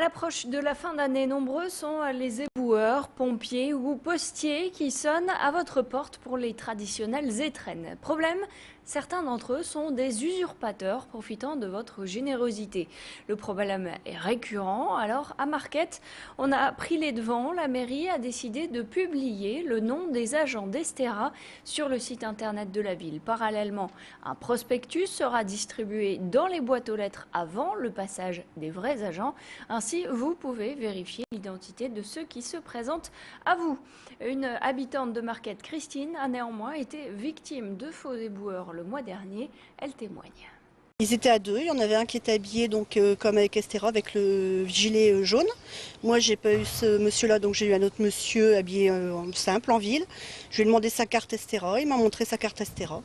l'approche de la fin d'année, nombreux sont les éboueurs, pompiers ou postiers qui sonnent à votre porte pour les traditionnelles étrennes. Problème, certains d'entre eux sont des usurpateurs profitant de votre générosité. Le problème est récurrent, alors à Marquette, on a pris les devants. La mairie a décidé de publier le nom des agents d'Estera sur le site internet de la ville. Parallèlement, un prospectus sera distribué dans les boîtes aux lettres avant le passage des vrais agents. Ainsi, vous pouvez vérifier l'identité de ceux qui se présentent à vous. Une habitante de Marquette, Christine, a néanmoins été victime de faux éboueurs le mois dernier. Elle témoigne. Ils étaient à deux, il y en avait un qui était habillé comme avec Estera avec le gilet jaune. Moi j'ai pas eu ce monsieur-là, donc j'ai eu un autre monsieur habillé simple en ville. Je lui ai demandé sa carte Estera, il m'a montré sa carte Estera.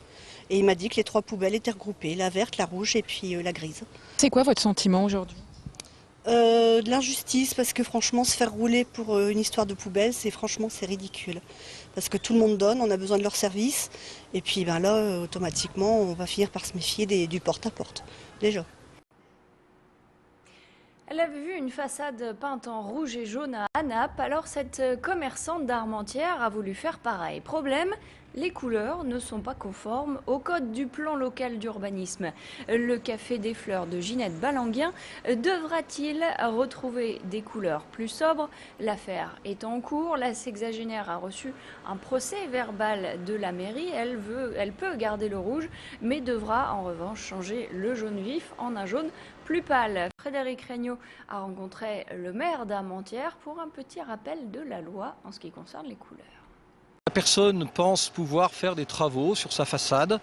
Et il m'a dit que les trois poubelles étaient regroupées, la verte, la rouge et puis la grise. C'est quoi votre sentiment aujourd'hui ? De l'injustice, parce que franchement se faire rouler pour une histoire de poubelle, c'est ridicule. Parce que tout le monde donne, on a besoin de leur service, et puis là, automatiquement, on va finir par se méfier du porte-à-porte, déjà. Elle avait vu une façade peinte en rouge et jaune à Naples, alors cette commerçante d'Armentières a voulu faire pareil. Problème, les couleurs ne sont pas conformes au code du plan local d'urbanisme. Le Café des Fleurs de Ginette Balanguien devra-t-il retrouver des couleurs plus sobres? L'affaire est en cours. La sexagénaire a reçu un procès verbal de la mairie. Elle peut garder le rouge, mais devra en revanche changer le jaune vif en un jaune plus pâle. Frédéric Regnault a rencontré le maire d'Armentières pour un petit rappel de la loi en ce qui concerne les couleurs. La personne pense pouvoir faire des travaux sur sa façade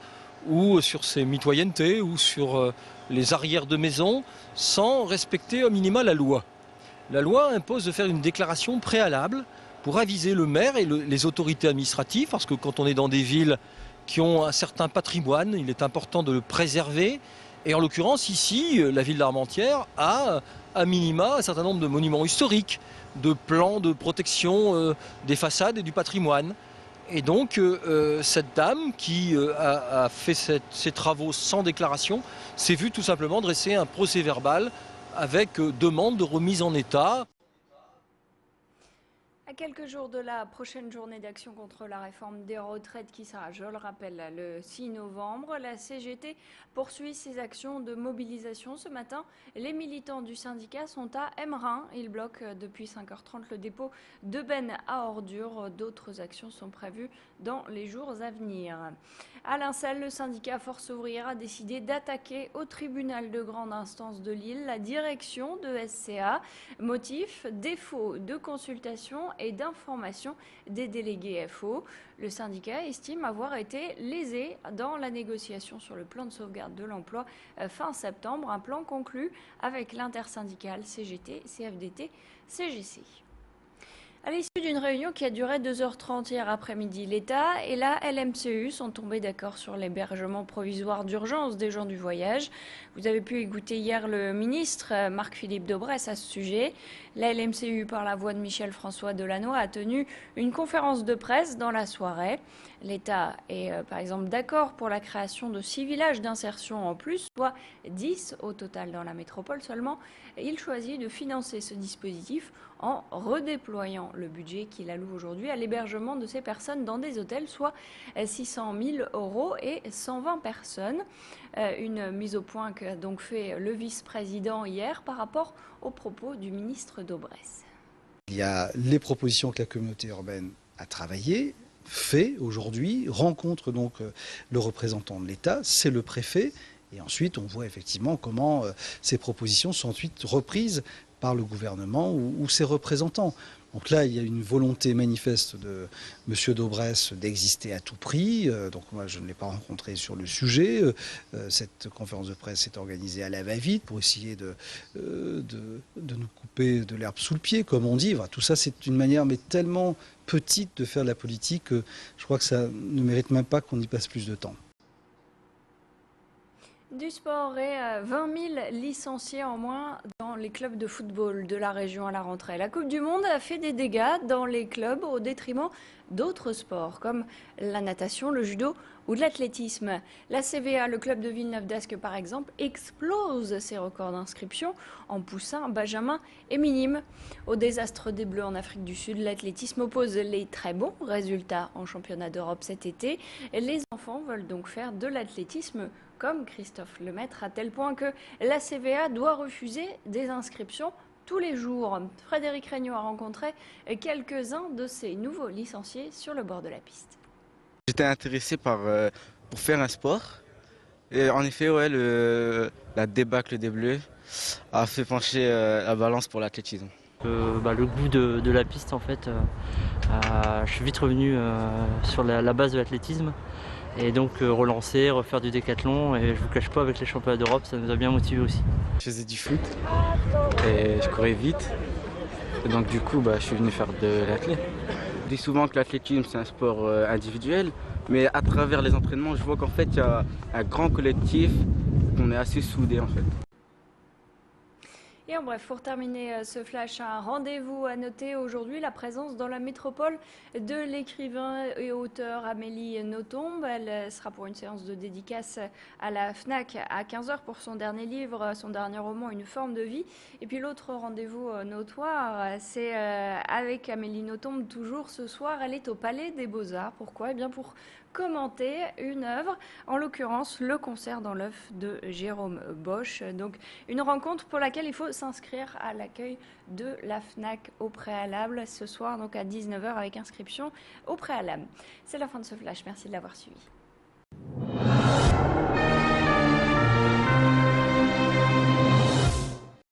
ou sur ses mitoyennetés ou sur les arrières de maison sans respecter au minima la loi. La loi impose de faire une déclaration préalable pour aviser le maire et les autorités administratives, parce que quand on est dans des villes qui ont un certain patrimoine, il est important de le préserver. Et en l'occurrence, ici, la ville d'Armentières a à minima un certain nombre de monuments historiques, de plans de protection des façades et du patrimoine. Et donc, cette dame qui a fait ces travaux sans déclaration s'est vue tout simplement dresser un procès-verbal avec demande de remise en état. À quelques jours de la prochaine journée d'action contre la réforme des retraites qui sera, je le rappelle, le 6 novembre, la CGT poursuit ses actions de mobilisation. Ce matin, les militants du syndicat sont à Emmerin. Ils bloquent depuis 5h30 le dépôt de bennes à ordures. D'autres actions sont prévues dans les jours à venir. À Lincelles, le syndicat Force ouvrière a décidé d'attaquer au tribunal de grande instance de Lille la direction de SCA. Motif, défaut de consultation et d'information des délégués FO. Le syndicat estime avoir été lésé dans la négociation sur le plan de sauvegarde de l'emploi fin septembre, un plan conclu avec l'intersyndicale CGT, CFDT, CGC. À l'issue d'une réunion qui a duré 2h30 hier après-midi, l'État et la LMCU sont tombés d'accord sur l'hébergement provisoire d'urgence des gens du voyage. Vous avez pu écouter hier le ministre Marc-Philippe Daubresse à ce sujet. La LMCU, par la voix de Michel-François Delannoy, a tenu une conférence de presse dans la soirée. L'État est par exemple d'accord pour la création de 6 villages d'insertion en plus, soit 10 au total dans la métropole seulement. Il choisit de financer ce dispositif en redéployant le budget qu'il alloue aujourd'hui à l'hébergement de ces personnes dans des hôtels, soit 600 000 € et 120 personnes. Une mise au point qu'a donc fait le vice-président hier par rapport aux propos du ministre Daubresse. Il y a les propositions que la communauté urbaine a travaillées, fait aujourd'hui, rencontre donc le représentant de l'État, c'est le préfet, et ensuite on voit effectivement comment ces propositions sont ensuite reprises par le gouvernement ou ses représentants. Donc là, il y a une volonté manifeste de M. Daubresse d'exister à tout prix. Donc moi, je ne l'ai pas rencontré sur le sujet. Cette conférence de presse est organisée à la va-vite pour essayer de nous couper de l'herbe sous le pied, comme on dit. Enfin, tout ça, c'est une manière mais tellement petite de faire de la politique que je crois que ça ne mérite même pas qu'on y passe plus de temps. Du sport et 20 000 licenciés en moins Dans les clubs de football de la région à la rentrée, la Coupe du Monde a fait des dégâts dans les clubs au détriment d'autres sports comme la natation, le judo ou de l'athlétisme. La CVA, le club de Villeneuve-d'Ascq par exemple, explose ses records d'inscription en poussin, benjamin et minime. Au désastre des Bleus en Afrique du Sud, l'athlétisme oppose les très bons résultats en championnat d'Europe cet été. Les enfants veulent donc faire de l'athlétisme comme Christophe Lemaître, à tel point que la CVA doit refuser des inscriptions tous les jours. Frédéric Regnault a rencontré quelques-uns de ces nouveaux licenciés sur le bord de la piste. J'étais intéressé pour faire un sport. Et en effet, ouais, la débâcle des Bleus a fait pencher la balance pour l'athlétisme. Le goût de la piste, en fait, je suis vite revenu sur la base de l'athlétisme. Et donc relancer, refaire du décathlon, et je vous cache pas, avec les championnats d'Europe, ça nous a bien motivés aussi. Je faisais du foot et je courais vite, et donc du coup je suis venu faire de l'athlé. Je dis souvent que l'athlétisme c'est un sport individuel, mais à travers les entraînements, je vois qu'en fait il y a un grand collectif, qu'on est assez soudés en fait. Et en bref, pour terminer ce flash, un rendez-vous à noter aujourd'hui, la présence dans la métropole de l'écrivain et auteur Amélie Nothomb. Elle sera pour une séance de dédicace à la FNAC à 15h pour son dernier livre, son dernier roman, Une forme de vie. Et puis l'autre rendez-vous notoire, c'est avec Amélie Nothomb toujours ce soir. Elle est au Palais des Beaux-Arts. Pourquoi ? Eh bien pour commenter une œuvre, en l'occurrence le concert dans l'œuf de Jérôme Bosch. Donc une rencontre pour laquelle il faut s'inscrire à l'accueil de la FNAC au préalable ce soir, donc à 19h avec inscription au préalable. C'est la fin de ce flash, merci de l'avoir suivi.